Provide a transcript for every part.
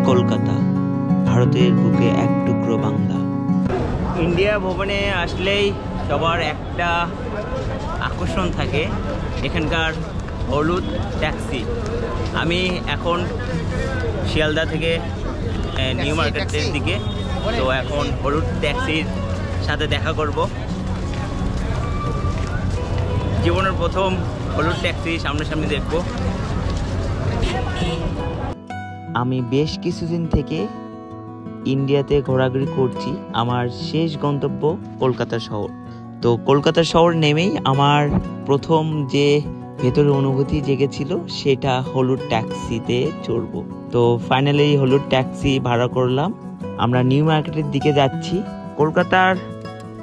কলকাতা, ভারতের বুকে এক টুকরো বাংলা। ইন্ডিয়া ভবনে আসলেই সবার একটা আকর্ষণ থাকে এখানকার হলুদ ট্যাক্সি। আমি এখন শিয়ালদা থেকে নিউ মার্কেটের দিকে, তো এখন হলুদ ট্যাক্সির সাথে দেখা করব। জীবনের প্রথম হলুদ ট্যাক্সি সামনাসামনি দেখব। আমি বেশ কিছুদিন থেকে ইন্ডিয়াতে ঘোরাঘুরি করছি। আমার শেষ গন্তব্য কলকাতা শহর। তো কলকাতা শহর নেমেই আমার প্রথম যে ভেতরে অনুভূতি জেগেছিল সেটা হলুদ ট্যাক্সিতে চড়বো। তো ফাইনালি হলুদ ট্যাক্সি ভাড়া করলাম। আমরা নিউ মার্কেটের দিকে যাচ্ছি। কলকাতার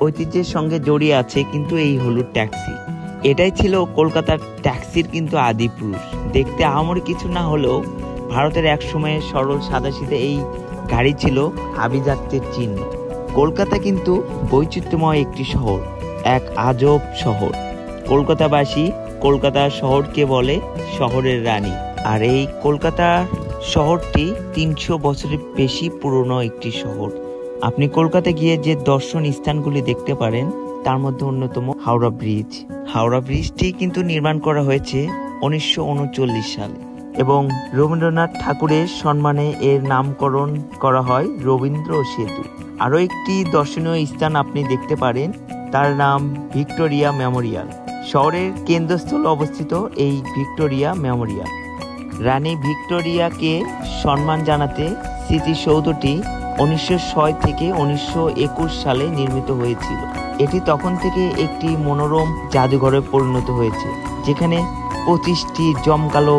ঐতিহ্যের সঙ্গে জড়িয়ে আছে কিন্তু এই হলুদ ট্যাক্সি। এটাই ছিল কলকাতার ট্যাক্সির কিন্তু আদি পুরুষ। দেখতে আহামরি কিছু না হলেও ভারতের এক সময়ে সরল সাদাসিধে এই গাড়ি ছিল আভিজাত্যের চিহ্ন। কলকাতা কিন্তু বৈচিত্র্যময় একটি শহর, এক আজব শহর। কলকাতাবাসী কলকাতা শহরকে বলে শহরের রানী। আর এই কলকাতা শহরটি 300 বছরের বেশি পুরনো একটি শহর। আপনি কলকাতা গিয়ে যে দর্শন স্থানগুলি দেখতে পারেন তার মধ্যে অন্যতম হাওড়া ব্রিজ। হাওড়া ব্রিজটি কিন্তু নির্মাণ করা হয়েছে 1939 সালে এবং রবীন্দ্রনাথ ঠাকুরের সম্মানে এর নামকরণ করা হয় রবীন্দ্র সেতু। আরও একটি দর্শনীয় স্থান আপনি দেখতে পারেন, তার নাম ভিক্টোরিয়া মেমোরিয়াল। শহরের কেন্দ্রস্থলে অবস্থিত এই ভিক্টোরিয়া মেমোরিয়াল রানী ভিক্টোরিয়াকে সম্মান জানাতে স্মৃতিসৌধটি 1906 থেকে 1921 সালে নির্মিত হয়েছিল। এটি তখন থেকে একটি মনোরম জাদুঘরে পরিণত হয়েছে, যেখানে 25টি জমকালো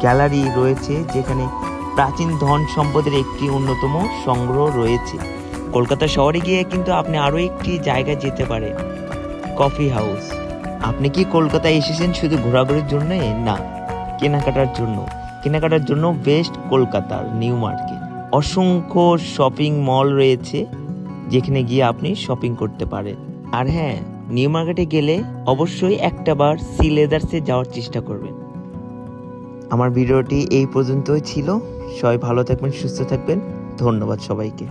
গ্যালারি রয়েছে, যেখানে প্রাচীন ধন সম্পদের একটি অন্যতম সংগ্রহ রয়েছে। কলকাতা শহরে গিয়ে কিন্তু আপনি আরও একটি জায়গায় যেতে পারেন, কফি হাউস। আপনি কি কলকাতায় এসেছেন শুধু ঘোরাঘুরির জন্য? না, কেনাকাটার জন্য বেস্ট কলকাতার নিউ মার্কেট। অসংখ্য শপিং মল রয়েছে যেখানে গিয়ে আপনি শপিং করতে পারেন। আর হ্যাঁ, নিউ মার্কেটে গেলে অবশ্যই একটাবার সি লেদার্সে যাওয়ার চেষ্টা করবেন। আমার ভিডিওটি এই পর্যন্তই ছিল। সবাই ভালো থাকবেন, সুস্থ থাকবেন। ধন্যবাদ সবাইকে।